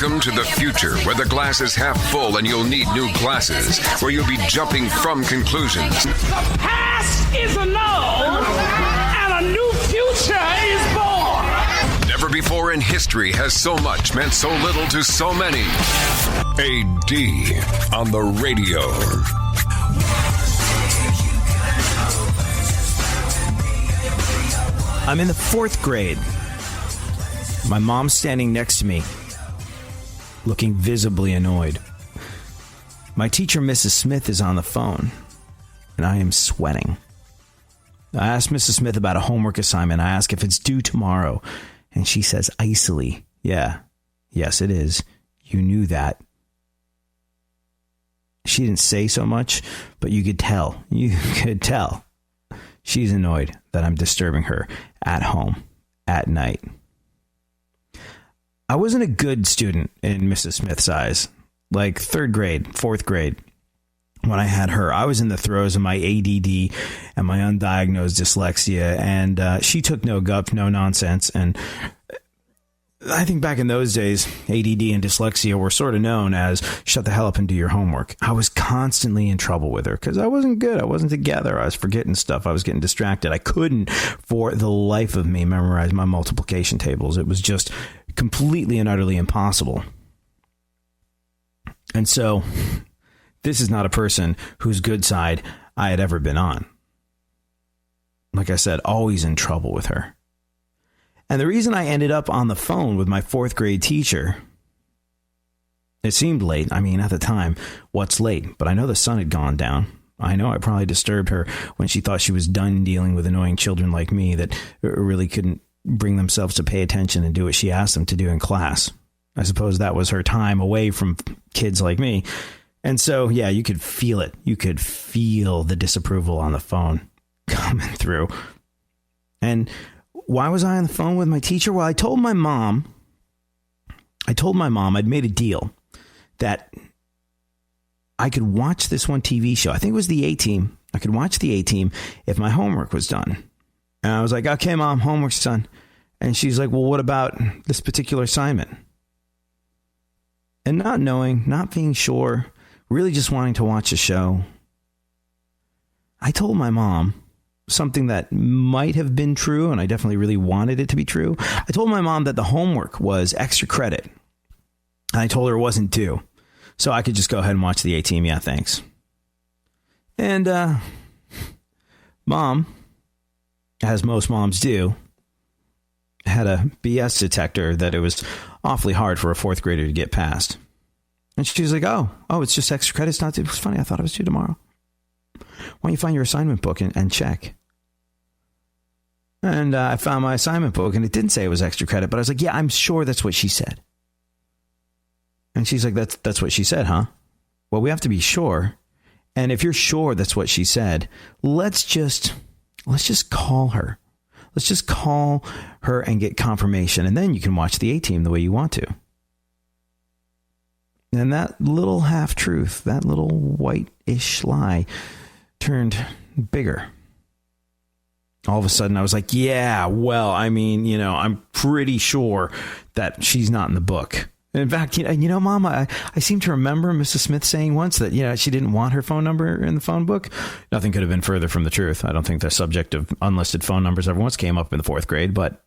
Welcome to the future, where the glass is half full and you'll need new glasses, where you'll be jumping from conclusions. The past is annulled, and a new future is born. Never before in history has so much meant so little to so many. AD on the radio. I'm in the 4th grade. My mom's standing next to me, looking visibly annoyed. My teacher, Mrs. Smith, is on the phone, and I am sweating. I asked Mrs. Smith about a homework assignment. I ask if it's due tomorrow, and she says icily, yes, it is. You knew that. She didn't say so much, but you could tell. She's annoyed that I'm disturbing her at home at night. I wasn't a good student in Mrs. Smith's eyes. Like 3rd grade, 4th grade, when I had her, I was in the throes of my ADD and my undiagnosed dyslexia, and she took no guff, no nonsense. And I think back in those days, ADD and dyslexia were sort of known as shut the hell up and do your homework. I was constantly in trouble with her because I wasn't good. I wasn't together. I was forgetting stuff. I was getting distracted. I couldn't, for the life of me, memorize my multiplication tables. It was just completely and utterly impossible. And so this is not a person whose good side I had ever been on. Like I said, always in trouble with her. And the reason I ended up on the phone with my 4th grade teacher, it seemed late. I mean, at the time, what's late? But I know the sun had gone down. I know I probably disturbed her when she thought she was done dealing with annoying children like me that really couldn't bring themselves to pay attention and do what she asked them to do in class. I suppose that was her time away from kids like me. And so, yeah, you could feel it. You could feel the disapproval on the phone coming through. And why was I on the phone with my teacher? Well, I told my mom I'd made a deal that I could watch this one TV show. I think it was the A-Team. I could watch the A-Team if my homework was done. And I was like, okay, Mom, homework's done. And she's like, well, what about this particular assignment? And not knowing, not being sure, really just wanting to watch a show, I told my mom something that might have been true, and I definitely really wanted it to be true. I told my mom that the homework was extra credit. And I told her it wasn't due. So I could just go ahead and watch the A-Team. Yeah, thanks. And Mom, as most moms do, had a BS detector that it was awfully hard for a 4th grader to get past. And she was like, oh, it's just extra credit. It's not due. It was funny. I thought it was due tomorrow. Why don't you find your assignment book and check? And I found my assignment book, and it didn't say it was extra credit, but I was like, yeah, I'm sure that's what she said. And she's like, that's what she said, huh? Well, we have to be sure. And if you're sure that's what she said, let's just call her. Let's just call her and get confirmation, and then you can watch the A-Team the way you want to. And that little half-truth, that little white-ish lie turned bigger. All of a sudden, I was like, yeah, well, I mean, I'm pretty sure that she's not in the book. And in fact, Mom, I seem to remember Mrs. Smith saying once that, she didn't want her phone number in the phone book. Nothing could have been further from the truth. I don't think the subject of unlisted phone numbers ever once came up in the 4th grade, but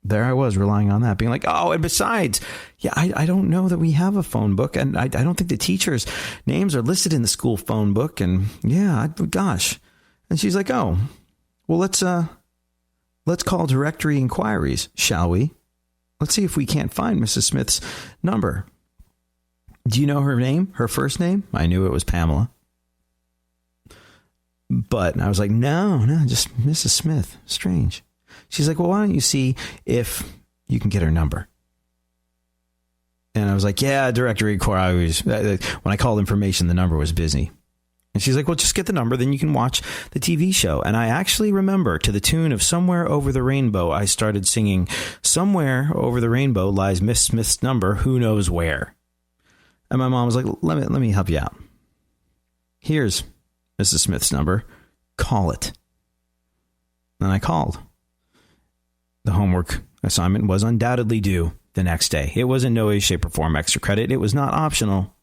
there I was relying on that, being like, oh, and besides, I don't know that we have a phone book, and I don't think the teachers' names are listed in the school phone book, and gosh. And she's like, oh, well, let's call directory inquiries, shall we? Let's see if we can't find Mrs. Smith's number. Do you know her name, her first name? I knew it was Pamela. But I was like, no, just Mrs. Smith. Strange. She's like, well, why don't you see if you can get her number? And I was like, yeah, directory inquiries. When I called information, the number was busy. And she's like, well, just get the number, then you can watch the TV show. And I actually remember, to the tune of Somewhere Over the Rainbow, I started singing, Somewhere Over the Rainbow lies Miss Smith's number, who knows where. And my mom was like, let me help you out. Here's Mrs. Smith's number. Call it. And I called. The homework assignment was undoubtedly due. the next day. It was in no way, shape, or form extra credit. It was not optional.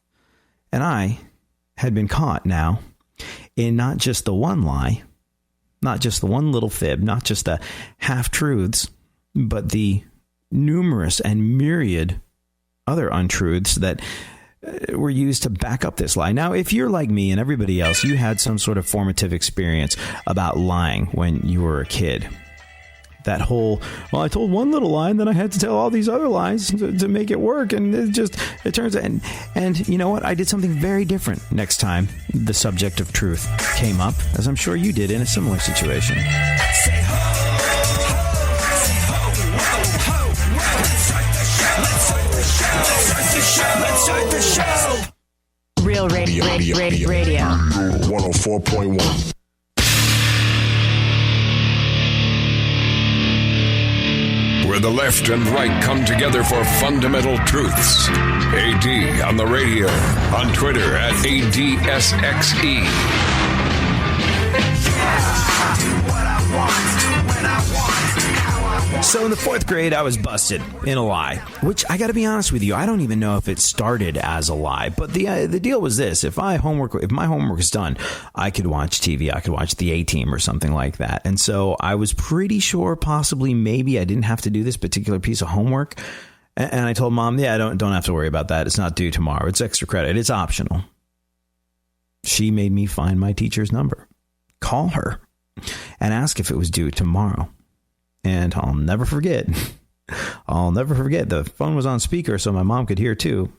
And I had been caught now in not just the one lie, not just the one little fib, not just the half-truths, but the numerous and myriad other untruths that were used to back up this lie. Now, if you're like me and everybody else, you had some sort of formative experience about lying when you were a kid. That whole, well, I told one little lie and then I had to tell all these other lies to make it work. And it turns out, and you know what? I did something very different next time the subject of truth came up, as I'm sure you did in a similar situation. Real radio. 104.1. Where the left and right come together for fundamental truths. AD on the radio, on Twitter at ADSXE. So in the 4th grade, I was busted in a lie, which I got to be honest with you, I don't even know if it started as a lie. But the deal was this: if my homework is done, I could watch TV. I could watch the A-Team or something like that. And so I was pretty sure, possibly, maybe I didn't have to do this particular piece of homework. And I told Mom, yeah, don't have to worry about that. It's not due tomorrow. It's extra credit. It's optional. She made me find my teacher's number, call her, and ask if it was due tomorrow. And I'll never forget. The phone was on speaker so my mom could hear too.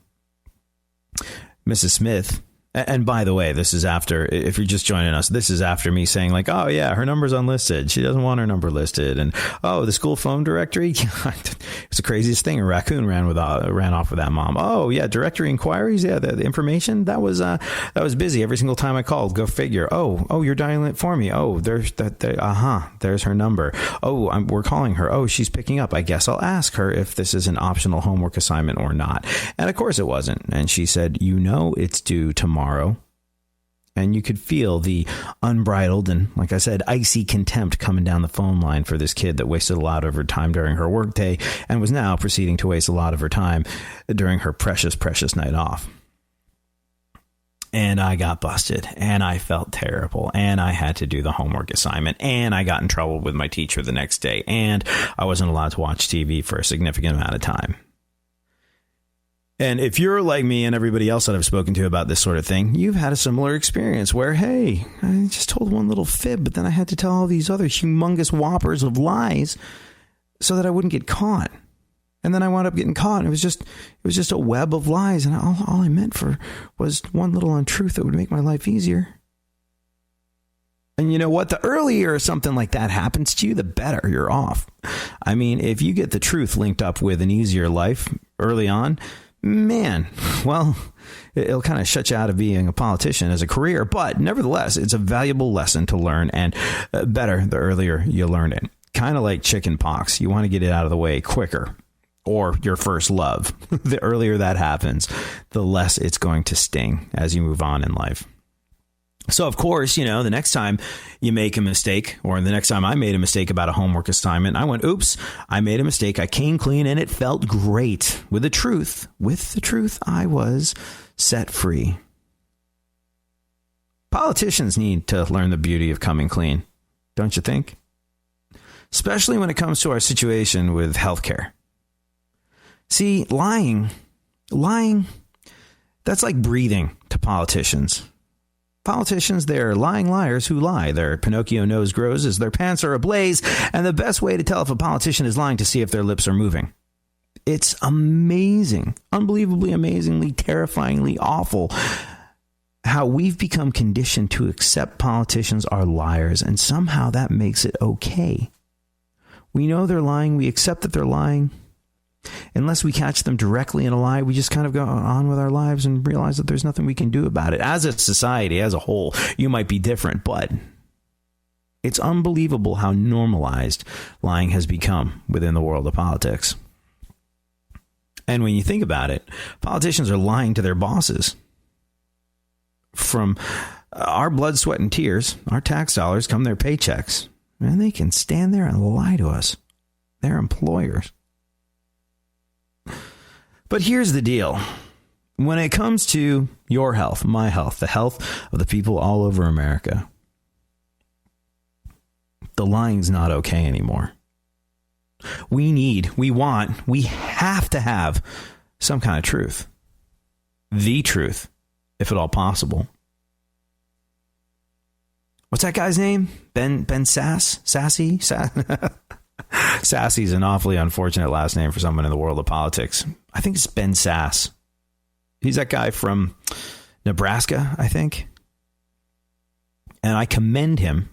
Mrs. Smith. And by the way, this is after, if you're just joining us, this is after me saying like, oh yeah, her number's unlisted. She doesn't want her number listed. And oh, the school phone directory. It's the craziest thing. A raccoon ran off with that, Mom. Oh yeah, directory inquiries. Yeah, the information that was busy every single time I called. Go figure. Oh, you're dialing it for me. Oh, there's her number. Oh, we're calling her. Oh, she's picking up. I guess I'll ask her if this is an optional homework assignment or not. And of course it wasn't. And she said, it's due tomorrow. And you could feel the unbridled and, like I said, icy contempt coming down the phone line for this kid that wasted a lot of her time during her workday and was now proceeding to waste a lot of her time during her precious, precious night off. And I got busted and I felt terrible and I had to do the homework assignment and I got in trouble with my teacher the next day and I wasn't allowed to watch TV for a significant amount of time. And if you're like me and everybody else that I've spoken to about this sort of thing, you've had a similar experience where, hey, I just told one little fib, but then I had to tell all these other humongous whoppers of lies so that I wouldn't get caught. And then I wound up getting caught. And it was just a web of lies. And all I meant for was one little untruth that would make my life easier. And you know what? The earlier something like that happens to you, the better you're off. I mean, if you get the truth linked up with an easier life early on, man, well, it'll kind of shut you out of being a politician as a career. But nevertheless, it's a valuable lesson to learn, and better the earlier you learn it. Kind of like chicken pox. You want to get it out of the way quicker, or your first love. The earlier that happens, the less it's going to sting as you move on in life. So, of course, the next time you make a mistake, or the next time I made a mistake about a homework assignment, I went, oops, I made a mistake. I came clean and it felt great. With the truth, I was set free. Politicians need to learn the beauty of coming clean, don't you think? Especially when it comes to our situation with healthcare. See, lying, that's like breathing to politicians. Politicians, they're lying liars who lie. Their Pinocchio nose grows as their pants are ablaze. And the best way to tell if a politician is lying to see if their lips are moving. It's amazing, unbelievably, amazingly, terrifyingly awful how we've become conditioned to accept politicians are liars. And somehow that makes it okay. We know they're lying. We accept that they're lying. Unless we catch them directly in a lie, we just kind of go on with our lives and realize that there's nothing we can do about it. As a society, as a whole, you might be different, but it's unbelievable how normalized lying has become within the world of politics. And when you think about it, politicians are lying to their bosses. From our blood, sweat, and tears, our tax dollars come their paychecks. And they can stand there and lie to us. Their employers. But here's the deal. When it comes to your health, my health, the health of the people all over America, the lying's not okay anymore. We have to have some kind of truth. The truth, if at all possible. What's that guy's name? Ben Sassy? Sassy's an awfully unfortunate last name for someone in the world of politics. I think it's Ben Sass. He's that guy from Nebraska, I think. And I commend him.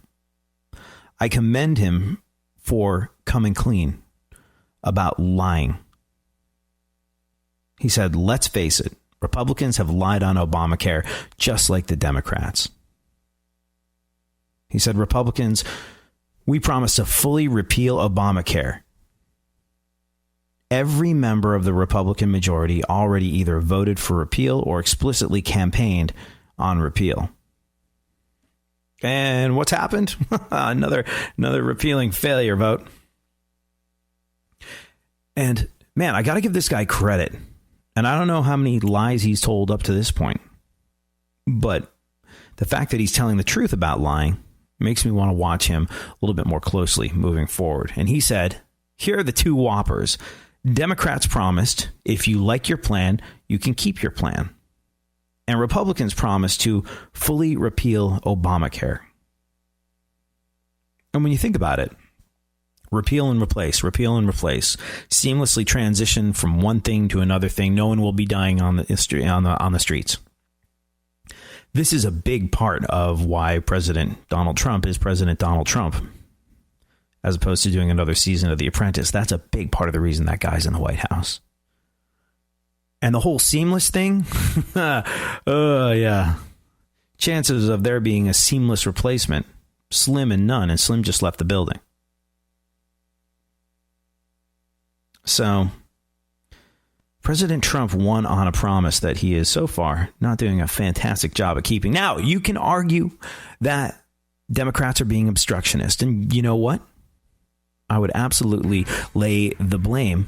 For coming clean about lying. He said, let's face it, Republicans have lied on Obamacare just like the Democrats. He said, Republicans, we promise to fully repeal Obamacare. Every member of the Republican majority already either voted for repeal or explicitly campaigned on repeal. And what's happened? another repealing failure vote. And man, I got to give this guy credit. And I don't know how many lies he's told up to this point. But the fact that he's telling the truth about lying makes me want to watch him a little bit more closely moving forward. And he said, here are the two whoppers. Democrats promised, if you like your plan, you can keep your plan. And Republicans promised to fully repeal Obamacare. And when you think about it, repeal and replace, seamlessly transition from one thing to another thing. No one will be dying on the streets. This is a big part of why President Donald Trump is President Donald Trump, as opposed to doing another season of The Apprentice. That's a big part of the reason that guy's in the White House. And the whole seamless thing, yeah. Chances of there being a seamless replacement, slim and none, and Slim just left the building. So, President Trump won on a promise that he is so far not doing a fantastic job of keeping. Now, you can argue that Democrats are being obstructionist, and you know what? I would absolutely lay the blame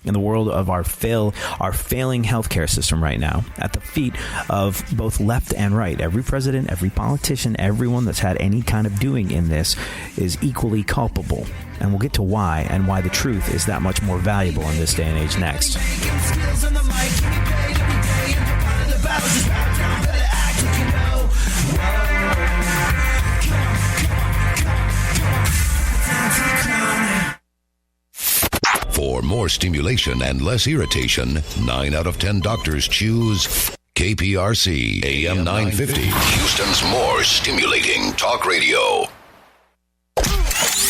in the world of our failing healthcare system right now at the feet of both left and right. Every president, every politician, everyone that's had any kind of doing in this is equally culpable. And we'll get to why and why the truth is that much more valuable in this day and age next. For more stimulation and less irritation, 9 out of 10 doctors choose KPRC AM 950, Houston's more stimulating talk radio.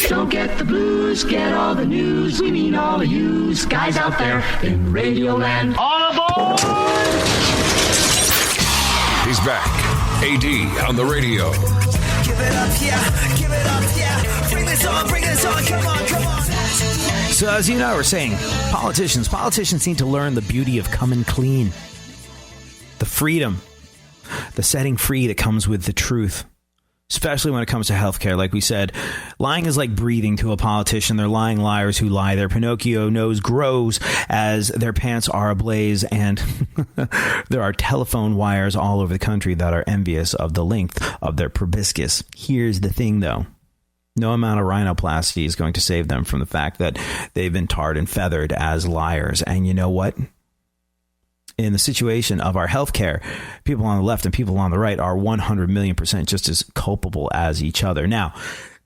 Don't get the blues, get all the news. We mean all of you guys out there in Radio Land. All aboard! He's back. AD on the radio. Give it up, yeah. Give it up, yeah. Bring this on. Come on. So as you know, we're saying politicians need to learn the beauty of coming clean. The freedom, the setting free that comes with the truth. Especially when it comes to healthcare. Like we said, lying is like breathing to a politician. They're lying liars who lie. Their Pinocchio nose grows as their pants are ablaze. And there are telephone wires all over the country that are envious of the length of their proboscis. Here's the thing, though. No amount of rhinoplasty is going to save them from the fact that they've been tarred and feathered as liars. And you know what? In the situation of our healthcare, people on the left and people on the right are 100 million % just as culpable as each other. Now,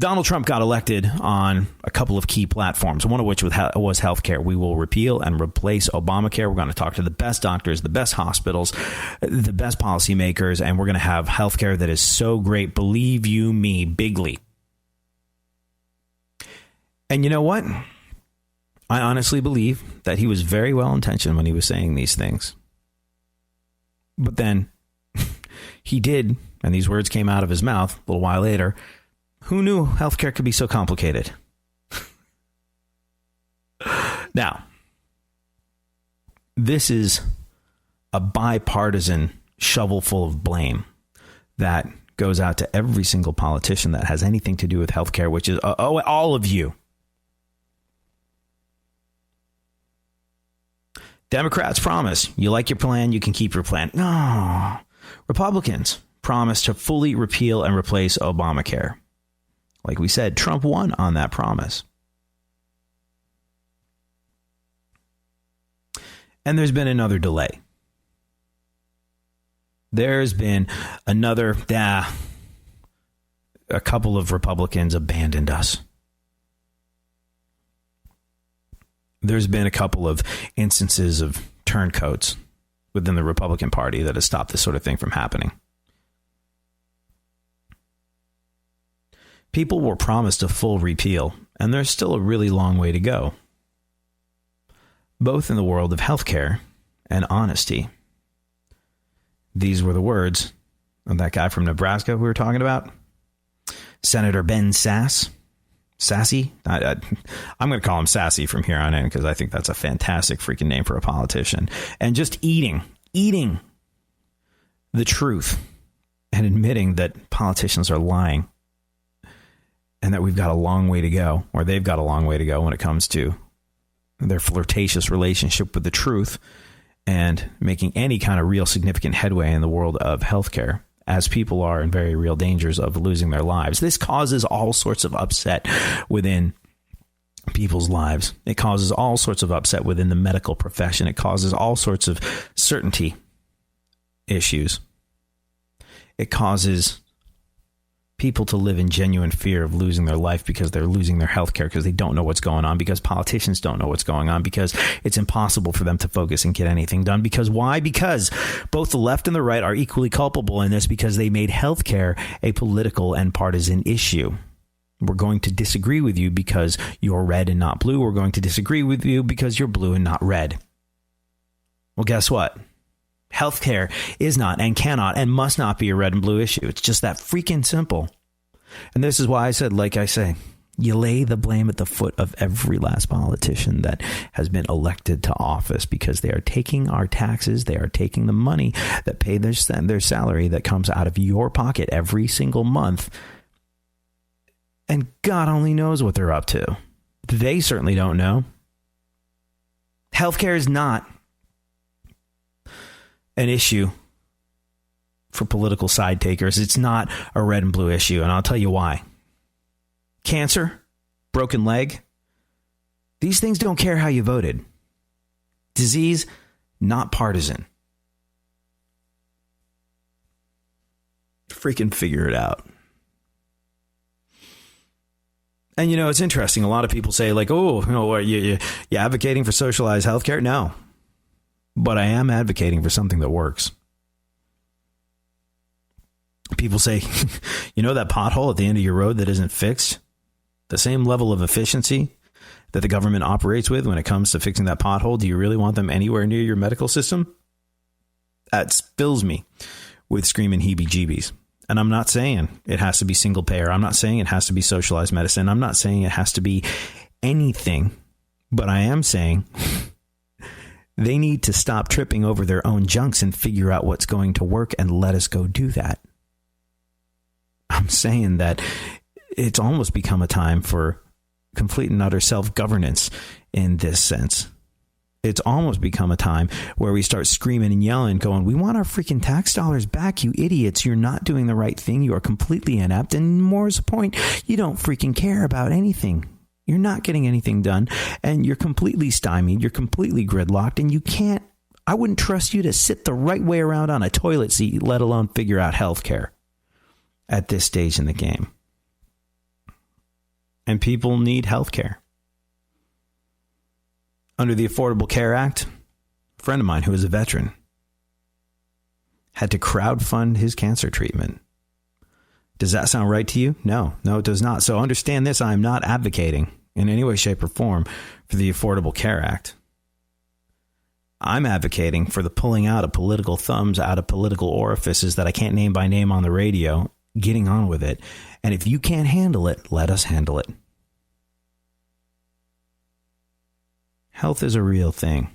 Donald Trump got elected on a couple of key platforms, one of which was healthcare. We will repeal and replace Obamacare. We're going to talk to the best doctors, the best hospitals, the best policymakers, and we're going to have healthcare that is so great, believe you me, bigly. And you know what? I honestly believe that he was very well intentioned when he was saying these things. But then he did, and these words came out of his mouth a little while later. Who knew healthcare could be so complicated? Now, this is a bipartisan shovel full of blame that goes out to every single politician that has anything to do with healthcare, which is all of you. Democrats promise you like your plan, you can keep your plan. No. Republicans promise to fully repeal and replace Obamacare. Like we said, Trump won on that promise. And there's been another delay. There's been another, a couple of Republicans abandoned us. There's been a couple of instances of turncoats within the Republican Party that has stopped this sort of thing from happening. People were promised a full repeal, and there's still a really long way to go, both in the world of healthcare and honesty. These were the words of that guy from Nebraska we were talking about, Senator Ben Sassy. I'm going to call him Sassy from here on in because I think that's a fantastic freaking name for a politician. And just eating the truth and admitting that politicians are lying and that we've got a long way to go, or they've got a long way to go when it comes to their flirtatious relationship with the truth and making any kind of real significant headway in the world of healthcare, as people are in very real dangers of losing their lives. This causes all sorts of upset within people's lives. It causes all sorts of upset within the medical profession. It causes all sorts of certainty issues. It causes people to live in genuine fear of losing their life because they're losing their health care, because they don't know what's going on, because politicians don't know what's going on, because it's impossible for them to focus and get anything done. Because why? Because both the left and the right are equally culpable in this, because they made healthcare a political and partisan issue. We're going to disagree with you because you're red and not blue. We're going to disagree with you because you're blue and not red. Well, guess what? Healthcare is not and cannot and must not be a red and blue issue. It's just that freaking simple. And this is why I said, like I say, you lay the blame at the foot of every last politician that has been elected to office, because they are taking our taxes. They are taking the money that pay their salary that comes out of your pocket every single month. And God only knows what they're up to. They certainly don't know. Healthcare is not an issue for political side takers. It's not a red and blue issue, and I'll tell you why. Cancer, broken leg, these things don't care how you voted. Disease, not partisan. Freaking figure it out. And, you know, it's interesting. A lot of people say, like, oh, you know, you advocating for socialized healthcare? No. But I am advocating for something that works. People say, you know, that pothole at the end of your road that isn't fixed? The same level of efficiency that the government operates with when it comes to fixing that pothole, do you really want them anywhere near your medical system? That fills me with screaming heebie-jeebies. And I'm not saying it has to be single payer. I'm not saying it has to be socialized medicine. I'm not saying it has to be anything. But I am saying they need to stop tripping over their own junks and figure out what's going to work and let us go do that. I'm saying that it's almost become a time for complete and utter self-governance in this sense. It's almost become a time where we start screaming and yelling, going, we want our freaking tax dollars back, you idiots. You're not doing the right thing. You are completely inept. And more is the point, you don't freaking care about anything. You're not getting anything done, and you're completely stymied. You're completely gridlocked, and you can't. I wouldn't trust you to sit the right way around on a toilet seat, let alone figure out healthcare at this stage in the game. And people need healthcare. Under the Affordable Care Act, a friend of mine who is a veteran had to crowdfund his cancer treatment. Does that sound right to you? No, it does not. So understand this. I am not advocating in any way, shape, or form for the Affordable Care Act. I'm advocating for the pulling out of political thumbs out of political orifices that I can't name by name on the radio, getting on with it. And if you can't handle it, let us handle it. Health is a real thing.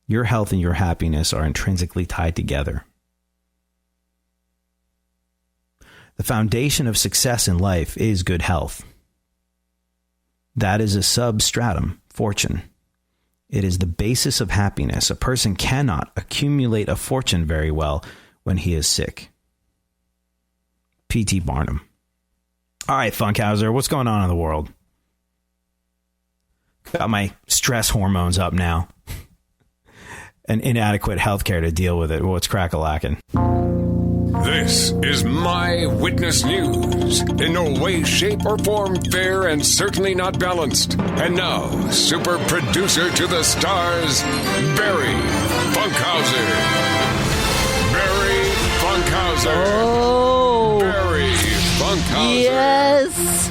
Your health and your happiness are intrinsically tied together. The foundation of success in life is good health. That is a substratum, fortune. It is the basis of happiness. A person cannot accumulate a fortune very well when he is sick. P.T. Barnum. All right, Funkhouser, what's going on in the world? Got my stress hormones up now. And inadequate healthcare to deal with it. What's crack-a-lackin'? This is My Witness News. In no way, shape, or form fair and certainly not balanced. And now, super producer to the stars, Barry Funkhouser. Barry Funkhouser. Oh. Barry Funkhouser. Yes.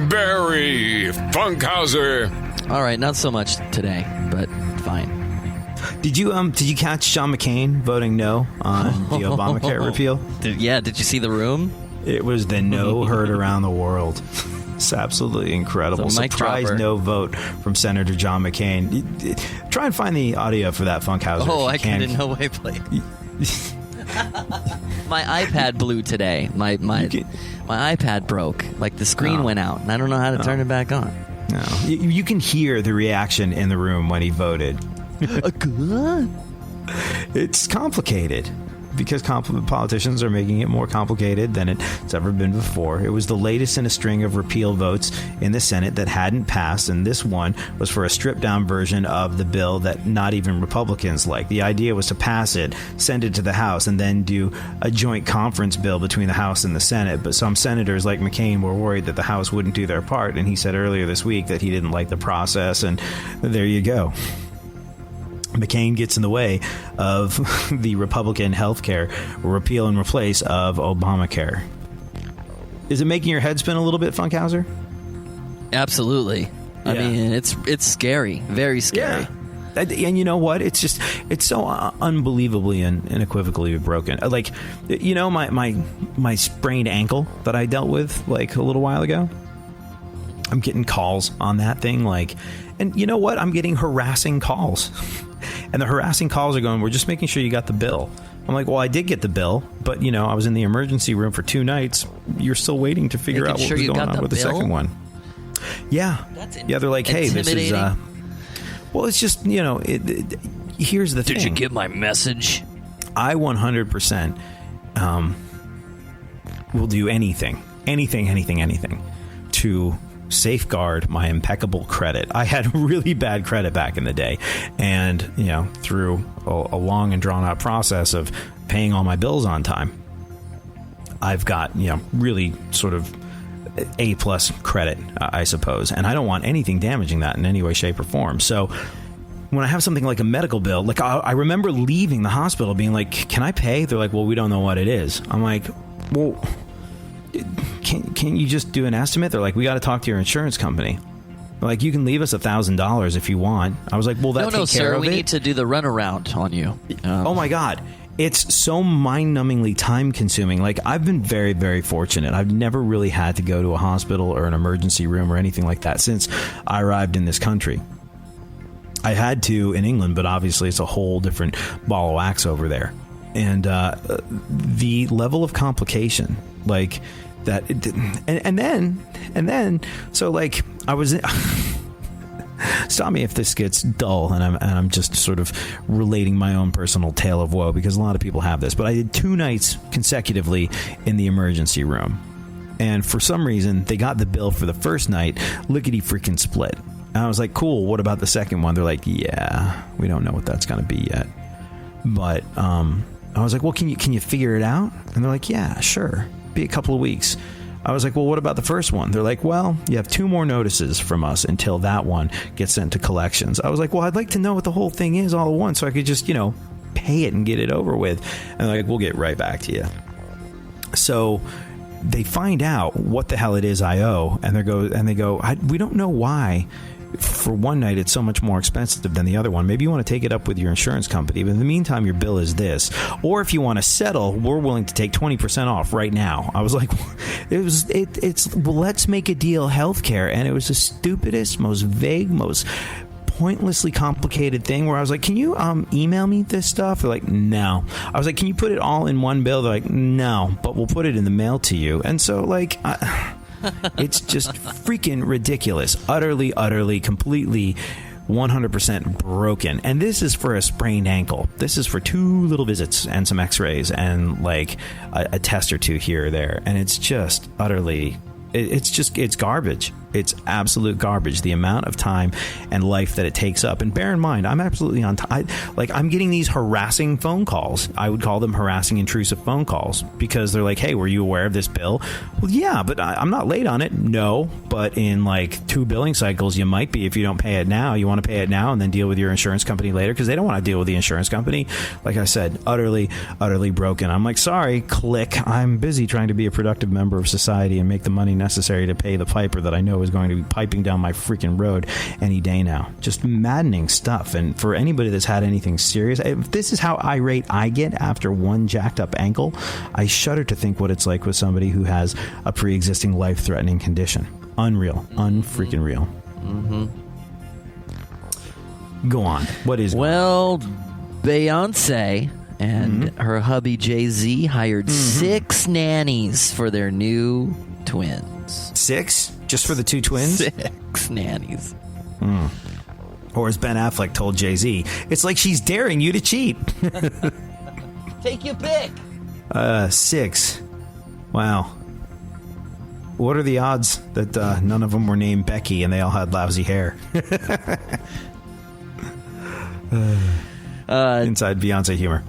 Barry Funkhouser. All right, not so much today, but fine. Did you catch John McCain voting no on the Obamacare repeal? Did you see the room? It was the no heard around the world. It's absolutely incredible. So, surprise no vote from Senator John McCain. Try and find the audio for that, Funkhouser. Oh, I can in no way play. My iPad blew today. My iPad broke. Like the screen went out, and I don't know how to turn it back on. No, you can hear the reaction in the room when he voted. It's complicated because politicians are making it more complicated than it's ever been before. It was the latest in a string of repeal votes in the Senate that hadn't passed, and this one was for a stripped-down version of the bill that not even Republicans liked. The idea was to pass it, send it to the House, and then do a joint conference bill between the House and the Senate. But some senators, like McCain, were worried that the House wouldn't do their part, and he said earlier this week that he didn't like the process, and there you go. McCain gets in the way of the Republican healthcare repeal and replace of Obamacare. Is it making your head spin a little bit, Funkhouser? Absolutely. I mean, it's scary, very scary. Yeah. And you know what? It's so unbelievably and unequivocally broken. Like, you know, my sprained ankle that I dealt with like a little while ago. I'm getting calls on that thing, like, and you know what? I'm getting harassing calls. And the harassing calls are going, we're just making sure you got the bill. I'm like, well, I did get the bill, but, you know, I was in the emergency room for 2 nights. You're still waiting to figure out what was going on with the second one. Yeah. Yeah, they're like, hey, this is... well, it's just, you know, here's the thing. Did you get my message? I 100% will do anything to safeguard my impeccable credit. I had really bad credit back in the day, and you know, through a long and drawn out process of paying all my bills on time, I've got, you know, really sort of A+ credit, I suppose, and I don't want anything damaging that in any way, shape, or form. So when I have something like a medical bill, like I remember leaving the hospital being like, can I pay? They're like, well, we don't know what it is. I'm like, well, can you just do an estimate? They're like, we got to talk to your insurance company. They're like, you can leave us $1,000 if you want. I was like, well, that no, sir, we need to do the runaround on you. Oh my God. It's so mind-numbingly time-consuming. Like, I've been very, very fortunate. I've never really had to go to a hospital or an emergency room or anything like that since I arrived in this country. I had to in England, but obviously it's a whole different ball of wax over there. And the level of complication, like that, and then, so like I was. Stop me if this gets dull, and I'm just sort of relating my own personal tale of woe, because a lot of people have this. But I did 2 nights consecutively in the emergency room, and for some reason they got the bill for the first night lickety freaking split. And I was like, cool, what about the second one? They're like, yeah, we don't know what that's going to be yet. But I was like, well, can you figure it out? And they're like, yeah, sure, be a couple of weeks. I was like, well, what about the first one? They're like, well, you have 2 more notices from us until that one gets sent to collections. I was like, well, I'd like to know what the whole thing is all at once so I could just, you know, pay it and get it over with. And they're like, we'll get right back to you. So they find out what the hell it is I owe, and they go, we don't know why. For one night, it's so much more expensive than the other one. Maybe you want to take it up with your insurance company. But in the meantime, your bill is this. Or if you want to settle, we're willing to take 20% off right now. I was like, it's well, let's make a deal healthcare. And it was the stupidest, most vague, most pointlessly complicated thing where I was like, can you email me this stuff? They're like, no. I was like, can you put it all in one bill? They're like, no, but we'll put it in the mail to you. And so, like... it's just freaking ridiculous. Utterly, completely 100% broken. And this is for a sprained ankle. This is for 2 little visits and some x-rays and like a test or 2 here or there. And it's just utterly, it's garbage. It's absolute garbage. The amount of time and life that it takes up. And bear in mind, I'm absolutely on time. I'm getting these harassing phone calls. I would call them harassing, intrusive phone calls because they're like, hey, were you aware of this bill? Well, yeah, but I'm not late on it. No, but in like 2 billing cycles, you might be if you don't pay it now. You want to pay it now and then deal with your insurance company later because they don't want to deal with the insurance company. Like I said, utterly broken. I'm like, sorry, click. I'm busy trying to be a productive member of society and make the money necessary to pay the piper that I know is going to be piping down my freaking road any day now. Just maddening stuff. And for anybody that's had anything serious, if this is how irate I get after one jacked up ankle, I shudder to think what it's like with somebody who has a pre-existing life-threatening condition. Unreal. Unfreaking real. Mm-hmm. Go on. What is Well, Beyonce and her hubby Jay-Z hired 6 nannies for their new twins. 6? Just for the 2 twins? 6 nannies. Or as Ben Affleck told Jay-Z, it's like she's daring you to cheat. Take your pick. 6. Wow. What are the odds that none of them were named Becky and they all had lousy hair? Inside Beyonce humor.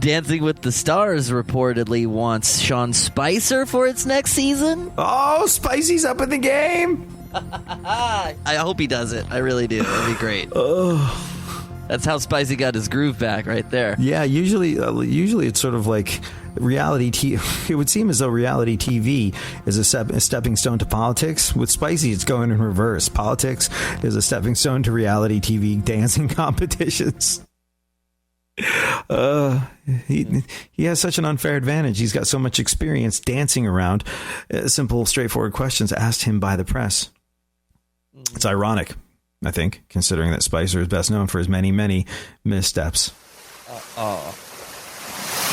Dancing with the Stars reportedly wants Sean Spicer for its next season. Oh, Spicy's up in the game. I hope he does it. I really do. That'd be great. That's how Spicy got his groove back right there. Yeah, usually it's sort of like reality TV. It would seem as though reality TV is a stepping stone to politics. With Spicy, it's going in reverse. Politics is a stepping stone to reality TV dancing competitions. He has such an unfair advantage. He's got so much experience dancing around simple, straightforward questions asked him by the press. It's ironic, I think, considering that Spicer is best known for his many, many missteps.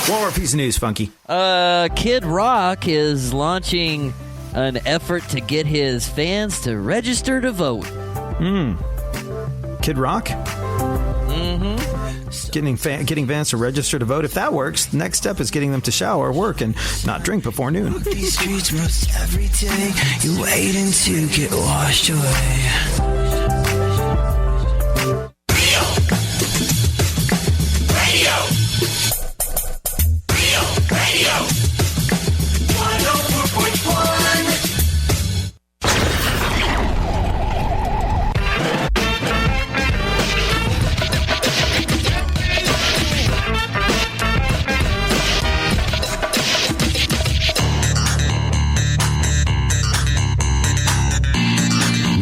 One more piece of news, Funky. Kid Rock is launching an effort to get his fans to register to vote. Kid Rock? Getting fans to register to vote. If that works, the next step is getting them to shower, work, and not drink before noon. These streets most every day. You waiting to get washed away. Radio. 104.1.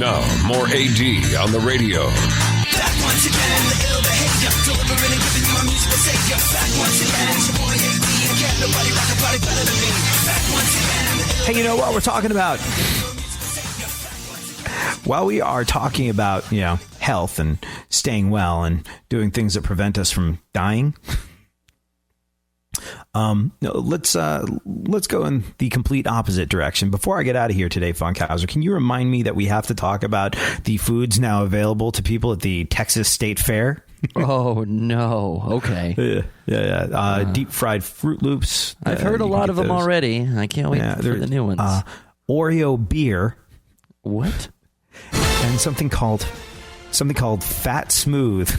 Now, more AD on the radio. Back once again, the ill behavior, delivering and giving you a musical savior. Back once again, it's your boy AD, and can't nobody rock a party better than me. Back once again. Hey, you know what we're talking about? While we are talking about, health and staying well and doing things that prevent us from dying, let's go in the complete opposite direction. Before I get out of here today, Funkhouser, can you remind me that we have to talk about the foods now available to people at the Texas State Fair? Oh, no. Okay. Yeah. Deep fried Fruit Loops. I've heard a lot of them already. I can't wait for the new ones. Oreo beer. What? And something called Fat Smooth.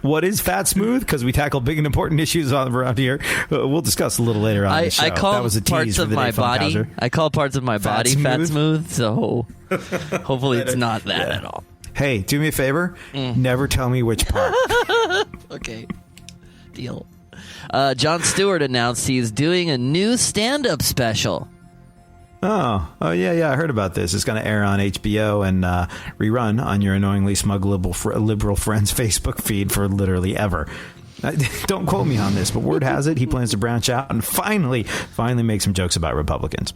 What is Fat Smooth? Because we tackle big and important issues around here. We'll discuss a little later on in the show. I call that was a tease parts of my body. I call parts of my body Fat Smooth. So hopefully it's not that at all. Hey, do me a favor. Never tell me which part. Okay. Deal. Jon Stewart announced he's doing a new stand-up special. Oh, yeah, I heard about this. It's going to air on HBO and rerun on your annoyingly smug liberal friend's Facebook feed for literally ever. Don't quote me on this, but word has it he plans to branch out and finally make some jokes about Republicans.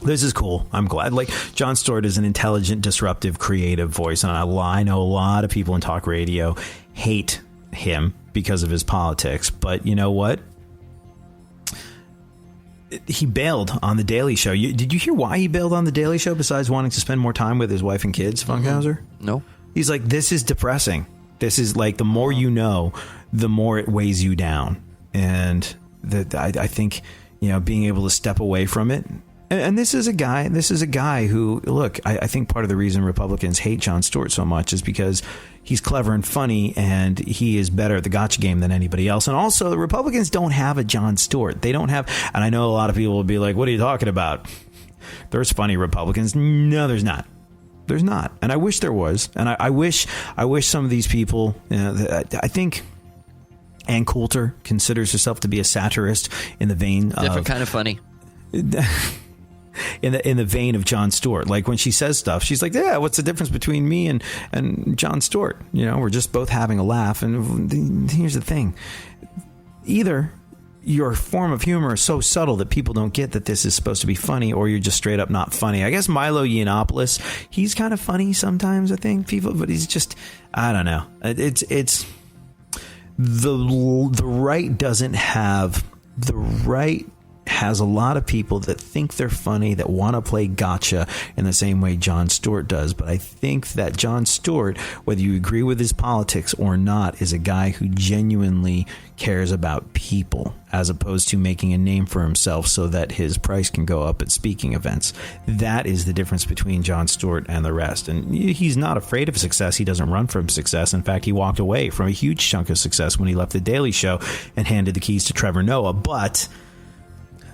This is cool. I'm glad. Like, Jon Stewart is an intelligent, disruptive, creative voice, and I know a lot of people in talk radio hate him because of his politics, but you know what? he bailed on The Daily Show. Did you hear why he bailed on The Daily Show besides wanting to spend more time with his wife and kids, Funkhouser? No. He's like, this is depressing. This is like, the more you know, the more it weighs you down. And I think, being able to step away from it. And this is a guy who, look, I think part of the reason Republicans hate Jon Stewart so much is because he's clever and funny, and he is better at the gotcha game than anybody else. And also, the Republicans don't have a Jon Stewart. They don't have, and I know a lot of people will be like, what are you talking about? There's funny Republicans. No, there's not. There's not. And I wish there was. And I wish some of these people, I think Ann Coulter considers herself to be a satirist in the vein different kind of funny. In the vein of Jon Stewart. Like when she says stuff, she's like, yeah, what's the difference between me and Jon Stewart? We're just both having a laugh. And here's the thing. Either your form of humor is so subtle that people don't get that this is supposed to be funny, or you're just straight up not funny. I guess Milo Yiannopoulos, he's kind of funny sometimes, I think, people, but he's just, I don't know. It's the right doesn't have, the right has a lot of people that think they're funny, that want to play gotcha in the same way Jon Stewart does. But I think that Jon Stewart, whether you agree with his politics or not, is a guy who genuinely cares about people, as opposed to making a name for himself so that his price can go up at speaking events. That is the difference between Jon Stewart and the rest. And he's not afraid of success. He doesn't run from success. In fact, he walked away from a huge chunk of success when he left The Daily Show and handed the keys to Trevor Noah. But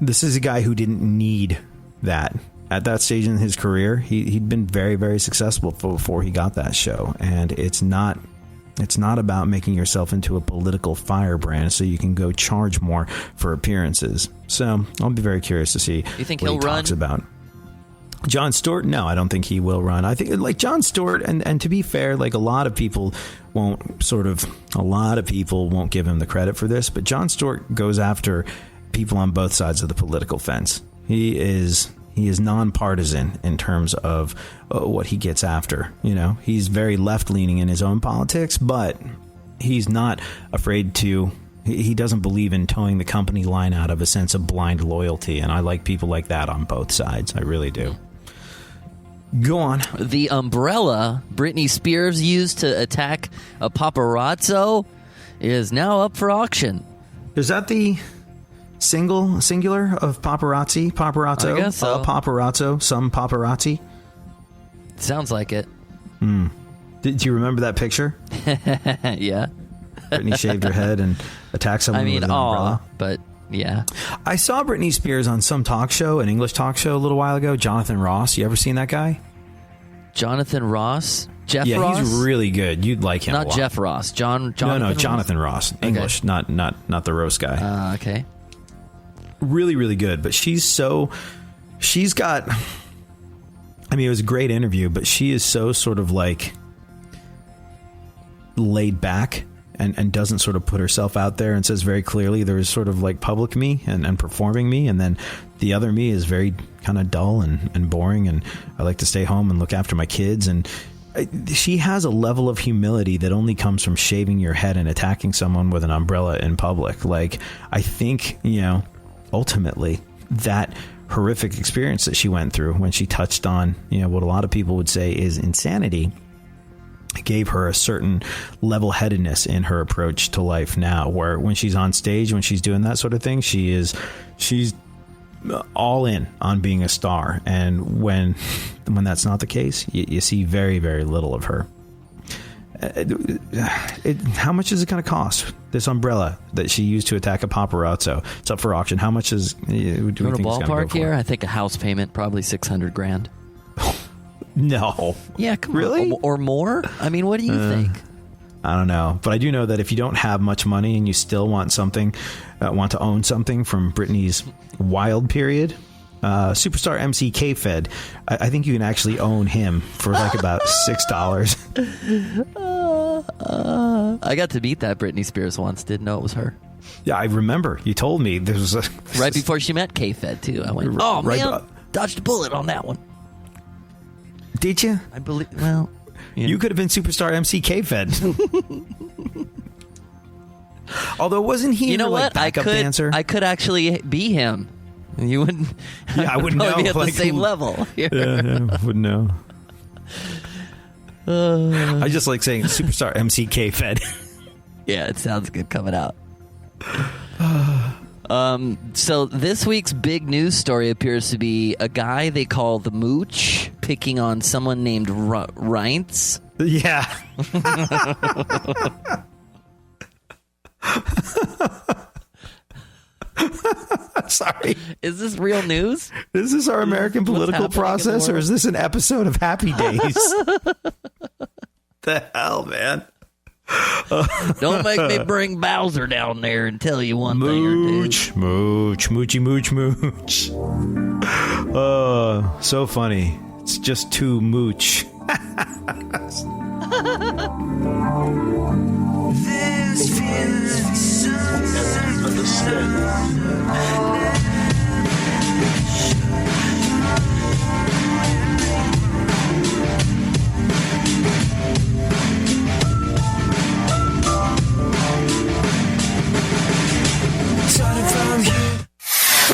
this is a guy who didn't need that. At that stage in his career, he'd been very, very successful before he got that show. And it's not about making yourself into a political firebrand so you can go charge more for appearances. So I'll be very curious to see you think what he'll he talks run? about. Jon Stewart? No, I don't think he will run. I think like Jon Stewart, and to be fair, like a lot of people won't give him the credit for this, but Jon Stewart goes after people on both sides of the political fence. He is nonpartisan in terms of what he gets after. He's very left-leaning in his own politics, but he's not afraid to. He doesn't believe in towing the company line out of a sense of blind loyalty, and I like people like that on both sides. I really do. Go on. The umbrella Britney Spears used to attack a paparazzo is now up for auction. Is that the singular of paparazzo? I guess so. Paparazzo, some paparazzi. Sounds like it. Do you remember that picture? Yeah. Britney shaved her head and attacked someone with an umbrella. But yeah. I saw Britney Spears on some talk show, an English talk show a little while ago. Jonathan Ross. You ever seen that guy? Jonathan Ross? Jeff Ross? Yeah, he's really good. You'd like him a lot. Not Jeff Ross. Jonathan No, Jonathan Ross. English, okay. not the roast guy. Okay. Really, really good. But she's got, I mean, it was a great interview, but she is so sort of like laid back and doesn't sort of put herself out there and says very clearly there's sort of like public me and performing me. And then the other me is very kind of dull and boring. And I like to stay home and look after my kids. And she has a level of humility that only comes from shaving your head and attacking someone with an umbrella in public. Like, I think, ultimately that horrific experience that she went through when she touched on, what a lot of people would say is insanity, gave her a certain level-headedness in her approach to life now, where when she's on stage, when she's doing that sort of thing, she's all in on being a star. And when that's not the case, you see very, very little of her. How much is it going to cost, this umbrella that she used to attack a paparazzo? It's up for auction. How much is do we think it's going to go ballpark for? here? I think a house payment, probably $600,000. No. Yeah, come really? on. Or more? I mean, what do you think? I don't know. But I do know that if you don't have much money and you still want something, want to own something from Britney's wild period, superstar MC K-Fed, I think you can actually own him for like about $6. I got to meet that Britney Spears once. Didn't know it was her. Yeah, I remember. You told me there was right before she met K-Fed too. I went, oh right, man, dodged a bullet on that one. Did you? I believe. Well, yeah. You could have been superstar MC K-Fed. Although wasn't he? You know her, what? Like, backup dancer? I could actually be him. You wouldn't. Yeah, I wouldn't know. Be at the same level. Yeah, I wouldn't know. I just like saying Superstar MCK Fed. Yeah, it sounds good coming out. So this week's big news story appears to be a guy they call the Mooch picking on someone named Reince. Yeah. Sorry. Is this real news? Is this our American political process, or is this an episode of Happy Days? The hell, man. Don't make me bring Bowser down there and tell you one thing or two. Moochy, mooch. Oh, so funny. It's just too mooch. This feels so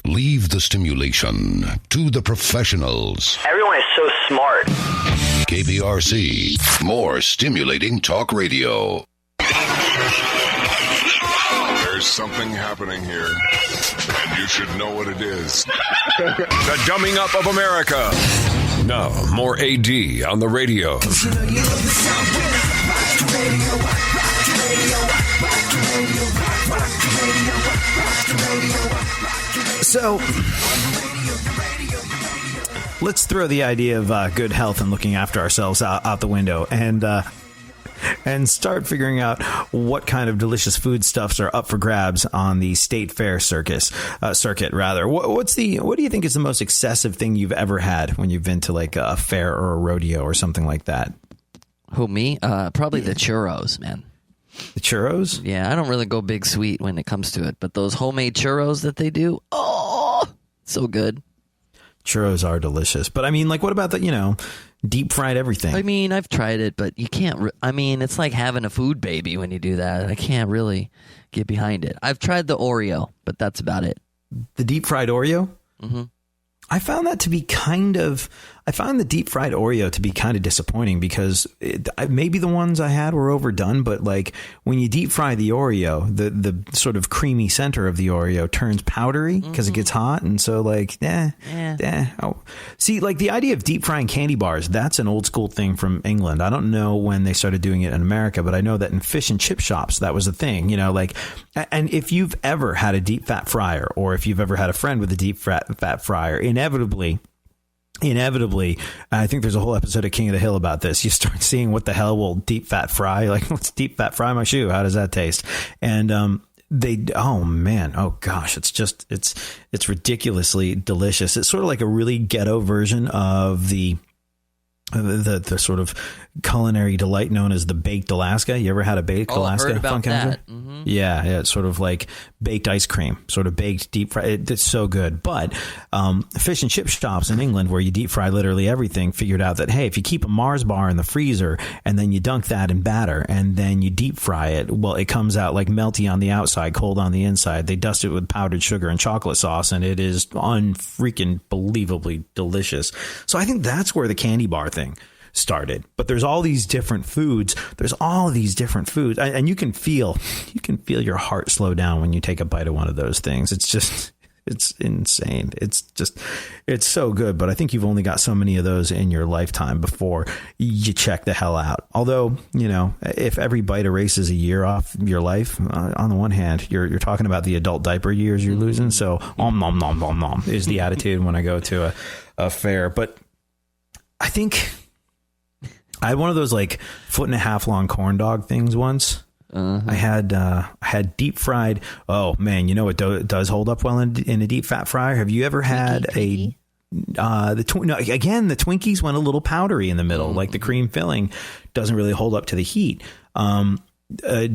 Leave the stimulation to the professionals. Everyone is so smart. KPRC, more stimulating talk radio. There's something happening here, and you should know what it is. The dumbing up of America. Now, more AD on the radio. So, let's throw the idea of good health and looking after ourselves out the window and start figuring out what kind of delicious foodstuffs are up for grabs on the state fair circuit. What do you think is the most excessive thing you've ever had when you've been to like a fair or a rodeo or something like that? Who, me? Probably the churros, man. The churros? Yeah, I don't really go big sweet when it comes to it, but those homemade churros that they do, oh, so good. Churros are delicious. But I mean, like, what about the, deep fried everything? I mean, I've tried it, but you can't, it's like having a food baby when you do that. I can't really get behind it. I've tried the Oreo, but that's about it. The deep fried Oreo? Mm-hmm. I found that to be I found the deep fried Oreo to be kind of disappointing because maybe the ones I had were overdone, but like when you deep fry the Oreo, the sort of creamy center of the Oreo turns powdery because it gets hot. And so like, Oh. See, like the idea of deep frying candy bars, that's an old school thing from England. I don't know when they started doing it in America, but I know that in fish and chip shops, that was a thing, and if you've ever had a deep fat fryer or if you've ever had a friend with a deep fat fryer, inevitably, I think there's a whole episode of King of the Hill about this. You start seeing what the hell will deep fat fry? Like, let's deep fat fry my shoe. How does that taste? And it's ridiculously delicious. It's sort of like a really ghetto version of the sort of culinary delight known as the baked Alaska. You ever had a baked Alaska? Heard about that. Mm-hmm. Yeah, it's sort of like baked ice cream, sort of baked deep fried. It's so good. But fish and chip shops in England, where you deep fry literally everything, figured out that, hey, if you keep a Mars bar in the freezer and then you dunk that in batter and then you deep fry it, well, it comes out like melty on the outside, cold on the inside. They dust it with powdered sugar and chocolate sauce, and it is unfreaking believably delicious. So I think that's where the candy bar thing started. But there's all these different foods. And you can feel your heart slow down when you take a bite of one of those things. It's insane. It's so good. But I think you've only got so many of those in your lifetime before you check the hell out. Although, if every bite erases a year off your life, on the one hand, you're talking about the adult diaper years you're losing. So nom nom nom is the attitude when I go to a fair. But I think I had one of those like 1.5 foot long corn dog things once. I had deep fried. Oh man, what does hold up well in a deep fat fryer? Have you ever had the Twinkies went a little powdery in the middle, like the cream filling doesn't really hold up to the heat.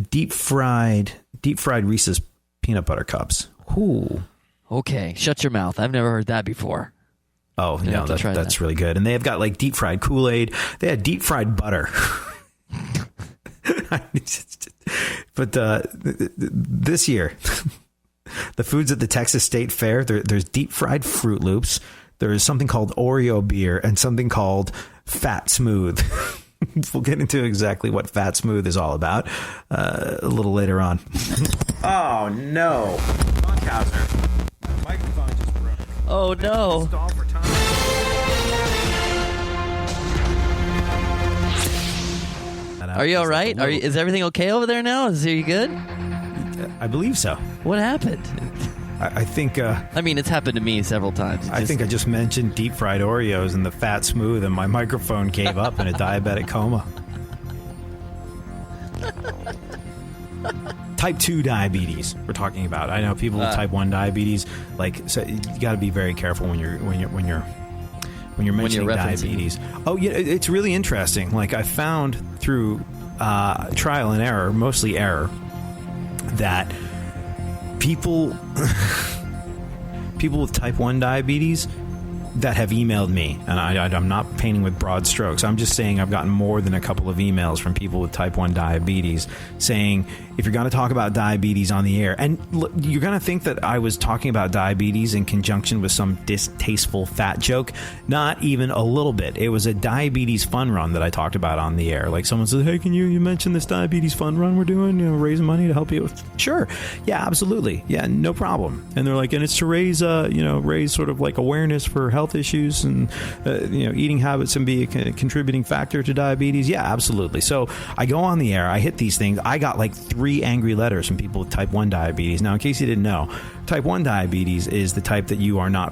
Deep fried Reese's peanut butter cups. Ooh. Okay, shut your mouth. I've never heard that before. Oh, no, that's really good. And they have got like deep fried Kool-Aid. They had deep fried butter. But this year, The foods at the Texas State Fair, there's deep fried Fruit Loops. There's something called Oreo beer and something called Fat Smooth. We'll get into exactly what Fat Smooth is all about a little later on. Oh, no. Funkhouser. My microphone just broke. Oh, no. Stall for time. Are you all right? Is everything okay over there now? Are you good? I believe so. What happened? I think... I mean, it's happened to me several times. I think I just mentioned deep fried Oreos and the Fat Smooth, and my microphone gave up in a diabetic coma. Type 2 diabetes we're talking about. I know people with type 1 diabetes, so you got to be very careful when you're mentioning diabetes. Oh yeah, it's really interesting. Like, I found through trial and error, mostly error, that people with type 1 diabetes that have emailed me, and I'm not painting with broad strokes. I'm just saying I've gotten more than a couple of emails from people with type 1 diabetes saying, if you're going to talk about diabetes on the air, and you're going to think that I was talking about diabetes in conjunction with some distasteful fat joke. Not even a little bit. It was a diabetes fun run that I talked about on the air. Like, someone says, hey, can you mention this diabetes fun run we're doing, raising money to help you? Sure. Yeah, absolutely. Yeah, no problem. And they're like, and it's to raise sort of like awareness for health issues and, eating habits and be a contributing factor to diabetes. Yeah, absolutely. So I go on the air, I hit these things. I got like 3 angry letters from people with type 1 diabetes. Now, in case you didn't know, type 1 diabetes is the type that you are not,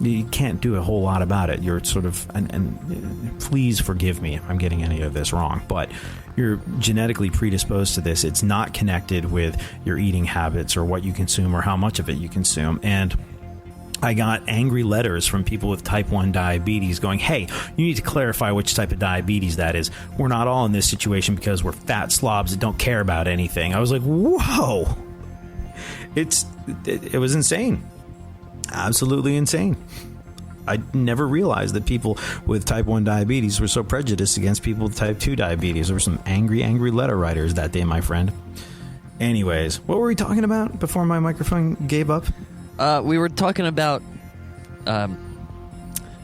you can't do a whole lot about it. You're sort of, and please forgive me if I'm getting any of this wrong, but you're genetically predisposed to this. It's not connected with your eating habits or what you consume or how much of it you consume. And I got angry letters from people with type 1 diabetes going, hey, you need to clarify which type of diabetes that is. We're not all in this situation because we're fat slobs that don't care about anything. I was like, whoa. It was insane. Absolutely insane. I never realized that people with type 1 diabetes were so prejudiced against people with type 2 diabetes. There were some angry letter writers that day, my friend. Anyways, what were we talking about before my microphone gave up? We were talking about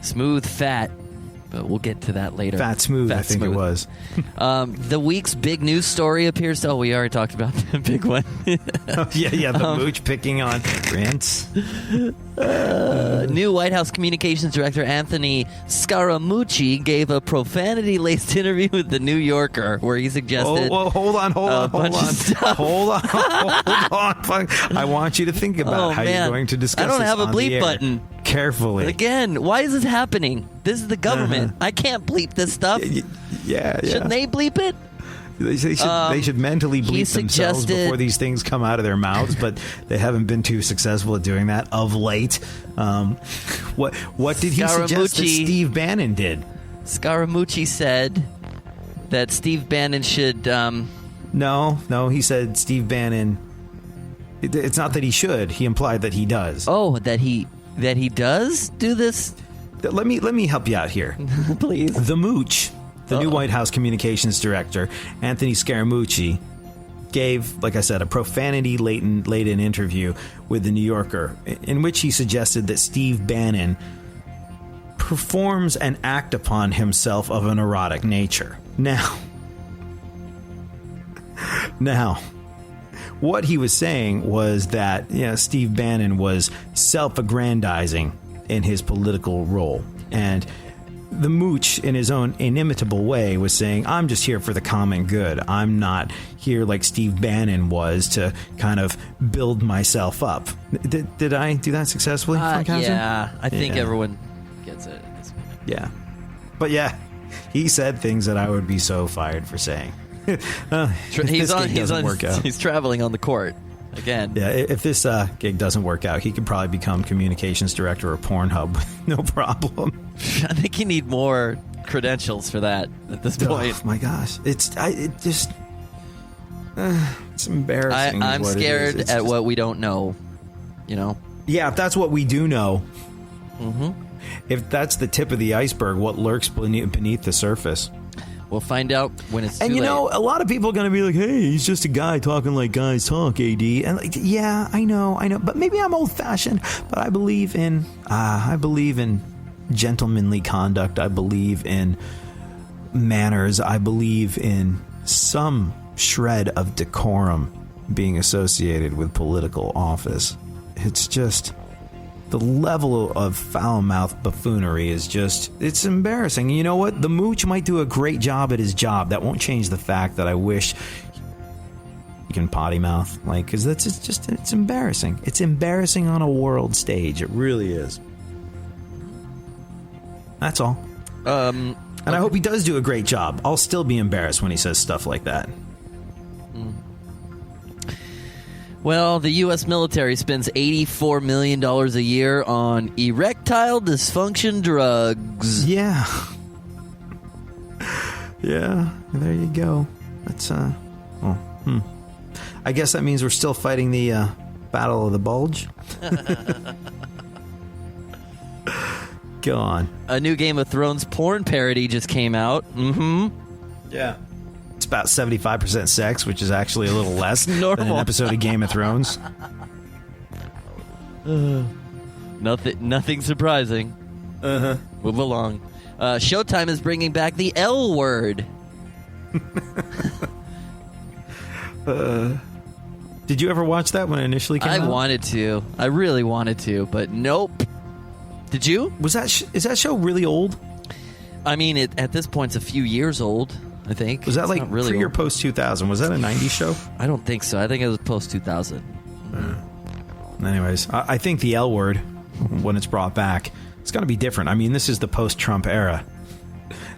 smooth fat, but we'll get to that later. Fat Smooth, I think Smooth. It was. The week's big news story appears to... Oh, we already talked about the big one. The Mooch picking on Prince. New White House Communications Director Anthony Scaramucci gave a profanity-laced interview with The New Yorker where he suggested... Hold on. I want you to think about how you're going to discuss this. I don't have a bleep button. Carefully. Again, why is this happening? This is the government. I can't bleep this stuff. Yeah. Shouldn't they bleep it? They should mentally bleep themselves before these things come out of their mouths, but they haven't been too successful at doing that of late. What did he suggest that Steve Bannon did? Scaramucci said that Steve Bannon should... No, he said Steve Bannon... It's not that he should. He implied that he does. Oh, that he does do this? Let me help you out here. Please. The Mooch... The new White House Communications Director, Anthony Scaramucci, gave, like I said, a profanity-laden interview with The New Yorker, in which he suggested that Steve Bannon performs an act upon himself of an erotic nature. Now, what he was saying was that Steve Bannon was self-aggrandizing in his political role, and the Mooch, in his own inimitable way, was saying, I'm just here for the common good. I'm not here like Steve Bannon was to kind of build myself up. Did I do that successfully? Yeah, I think everyone gets it at this point. Yeah. But yeah, he said things that I would be so fired for saying. He's traveling on the court. Again. Yeah, if this gig doesn't work out, he could probably become communications director of Pornhub. No problem. I think you need more credentials for that at this point. Oh my gosh, it's embarrassing. I'm scared at what we don't know. Yeah, if that's what we do know. Mm-hmm. If that's the tip of the iceberg, what lurks beneath the surface? We'll find out when it's too And late. a lot of people are going to be like, hey, he's just a guy talking like guys talk, AD. And yeah, I know. But maybe I'm old-fashioned, but I believe in gentlemanly conduct. I believe in manners. I believe in some shred of decorum being associated with political office. It's just... the level of foul-mouthed buffoonery is it's embarrassing. You know what? The Mooch might do a great job at his job. That won't change the fact that I wish he can potty mouth. Because it's embarrassing. It's embarrassing on a world stage. It really is. That's all. And I hope he does do a great job. I'll still be embarrassed when he says stuff like that. Well, the U.S. military spends $84 million a year on erectile dysfunction drugs. Yeah. Yeah, there you go. That's, I guess that means we're still fighting the Battle of the Bulge. Go on. A new Game of Thrones porn parody just came out. Mm-hmm. Yeah. It's about 75% sex, which is actually a little less than Normal. an episode of Game of Thrones. Nothing surprising. Uh-huh. Move along. Showtime is bringing back the L word. Did you ever watch that when it initially came out? I wanted to. I really wanted to, but nope. Did you? Is that show really old? I mean, at this point, it's a few years old, I think. Was that It's like not really pre or old. post 2000? Was that a 90s show? I don't think so. I think it was post 2000. Anyways, I think the L word, when it's brought back, it's going to be different. I mean, this is the post-Trump era.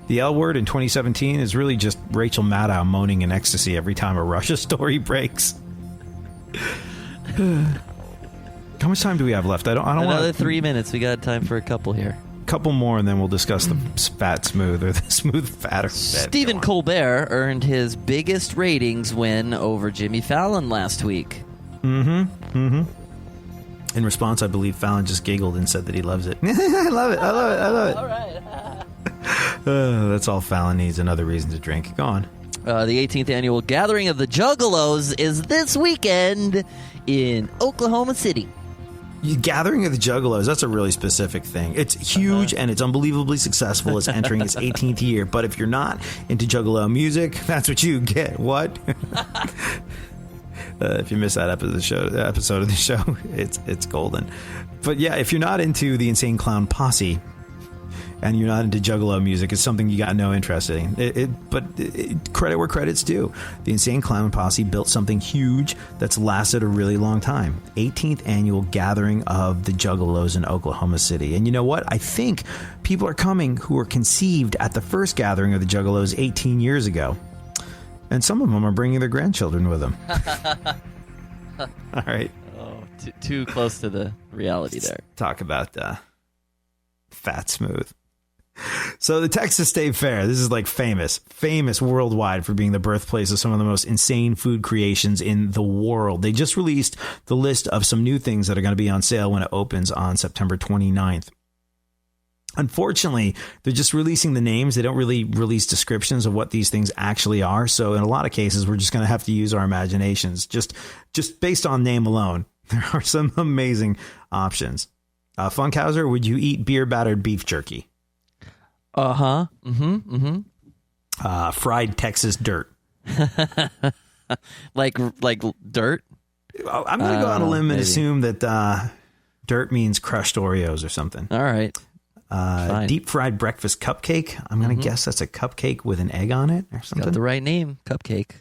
The L word in 2017 is really just Rachel Maddow moaning in ecstasy every time a Russia story breaks. How much time do we have left? I don't Another want 3 minutes. We got time for a couple here. couple more, and then we'll discuss the fat smooth or the smooth fat or fat. Stephen Colbert earned his biggest ratings win over Jimmy Fallon last week. In response, I believe Fallon just giggled and said that he loves it. I love it. All right. That's all Fallon needs, another reason to drink. Go on. The 18th annual Gathering of the Juggalos is this weekend in Oklahoma City. Gathering of the Juggalos, that's a really specific thing. It's huge and it's unbelievably successul. It's entering its 18th year. But if you're not into Juggalo music, that's what you get. What? If you missed that episode of the show, it's golden. But yeah, if you're not into the Insane Clown Posse and you're not into Juggalo music, it's something you got no interest in. But credit where credit's due. The Insane Clown Posse built something huge that's lasted a really long time. 18th annual Gathering of the Juggalos in Oklahoma City. And you know what? I think people are coming who were conceived at the first Gathering of the Juggalos 18 years ago. And some of them are bringing their grandchildren with them. All right. Oh, too close to the reality there. Talk about fat smooth. So the Texas State Fair, this is like famous worldwide for being the birthplace of some of the most insane food creations in the world. They just released the list of some new things that are going to be on sale when it opens on September 29th. Unfortunately, they're just releasing the names. They don't really release descriptions of what these things actually are. So in a lot of cases, we're just going to have to use our imaginations. Just based on name alone, there are some amazing options. Funkhouser, would you eat beer-battered beef jerky? Uh-huh. Fried Texas dirt. like dirt? I'm going to go on a limb and maybe. assume that dirt means crushed Oreos or something. All right. Deep fried breakfast cupcake. I'm going to guess that's a cupcake with an egg on it or something. Got the right name. Cupcake.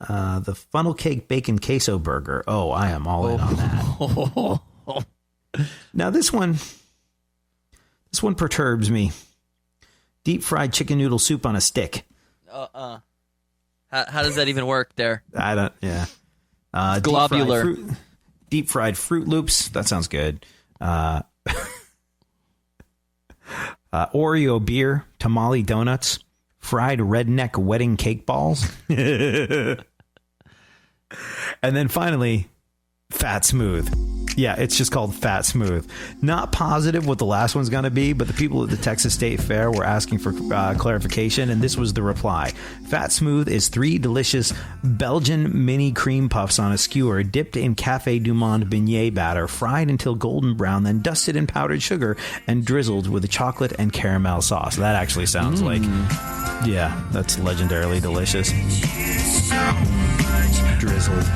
The funnel cake bacon queso burger. Oh, I am all in on that. Now this one perturbs me. Deep fried chicken noodle soup on a stick. How does that even work there? I don't. Yeah. Globular. Deep fried Fruit Loops. That sounds good. Oreo beer, tamale donuts, fried redneck wedding cake balls. And then finally, fat smooth. Yeah, it's just called Fat Smooth. Not positive what the last one's going to be, but the people at the Texas State Fair were asking for clarification, and this was the reply. Fat Smooth is 3 delicious Belgian mini cream puffs on a skewer, dipped in Café du Monde beignet batter, fried until golden brown, then dusted in powdered sugar and drizzled with a chocolate and caramel sauce. That actually sounds like, yeah, that's legendarily delicious. Drizzled.